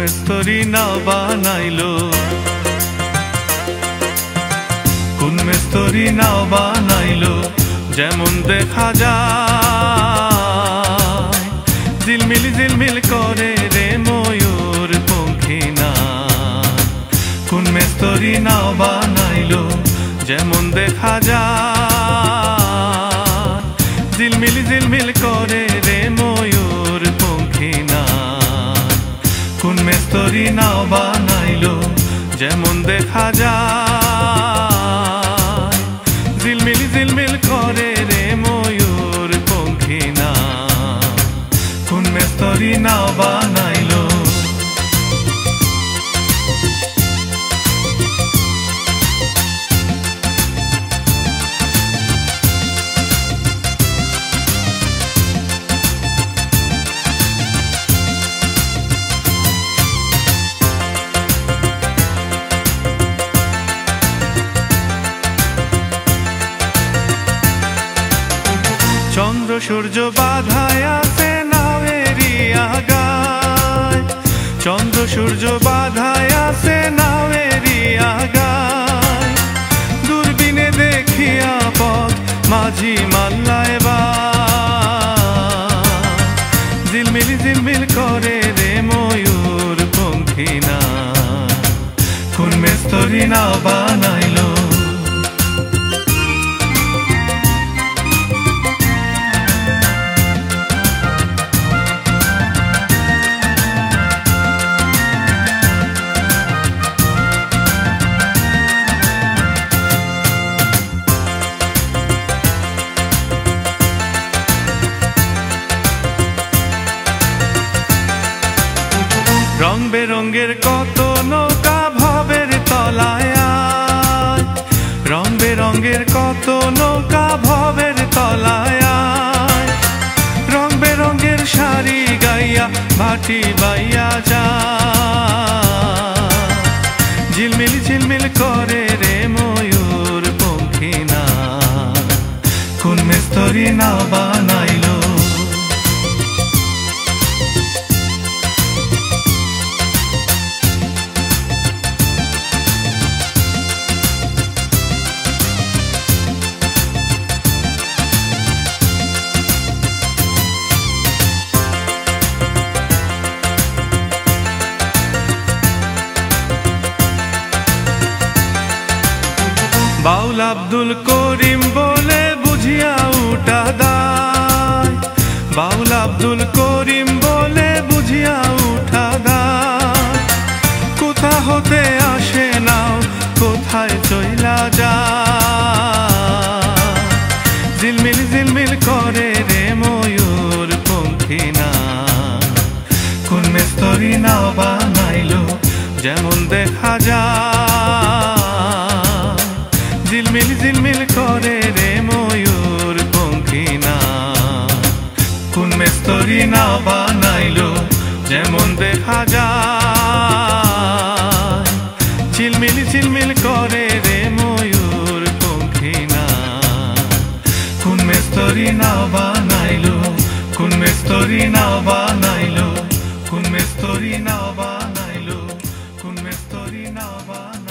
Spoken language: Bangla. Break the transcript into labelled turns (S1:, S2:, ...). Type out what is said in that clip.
S1: মেস্তরি না বানাইলো, কোন মেস্তরি না বানাইলো যেমন দেখা যায়। ঝিলমিল ঝিলমিল করে রে ময়ূর পঙ্খী না, কোন মেস্তরি না বানাইলো যেমন দেখা যায়। ঝিলমিল ঝিলমিল করে রে ময়ূর পঙ্খী না, কোন মেস্তরি না বানাইলো যেমন দেখা যায়। ঝিলমিল ঝিলমিল করে রে ময়ূর পঙ্খী না, কোন মেস্তরি না বানাইলো। চন্দ্র সূর্য বাধায় আছে নাওয়েরি আগায়, চন্দ্র সূর্য বাধায় আছে নাওয়েরি আগায়। দূরবীনে দেখিয়া পথ মাঝি মাল্লায় বা, ঝিলমিল ঝিলমিল করে রে ময়ূর পঙ্খী না, কোন মেস্তরি না বানাইলো। রং বেরঙের কত নৌকা ভবের তলায়, রং বেরঙের কত নৌকা ভবের তলায়। রং বেরঙের শাড়ি গাইয়া ভাটি বাইয়া যায়। ঝিলমিল ঝিলমিল করে রে ময়ূর পঙ্খী না, কোন মেস্তরি না বানাইলো। বাউল আব্দুল করিম বলে বুঝিয়া উঠা দায়, বাউল আব্দুল করিম বলে বুঝিয়া উঠা দায়। কোথা হতে আসে নাও কোথায় চইলা যায়। ঝিলমিল ঝিলমিল করে রে ময়ূর পঙ্খী না, কোন মেস্তরি না বানাইলো যেমন দেখা যায়। ঝিলমিল ঝিলমিল করে রে ময়ূর পঙ্খী না, কোন মেস্তরি না বানাইলো যেমন দেখা যায়। ঝিলমিল ঝিলমিল করে রে ময়ূর পঙ্খী না, কোন মেস্তরি না বানাইলো, কোন মেস্তরি না বানাইলো, কোন মেস্তরি না বানাইলো, কোন মেস্তরি না বানাইলো।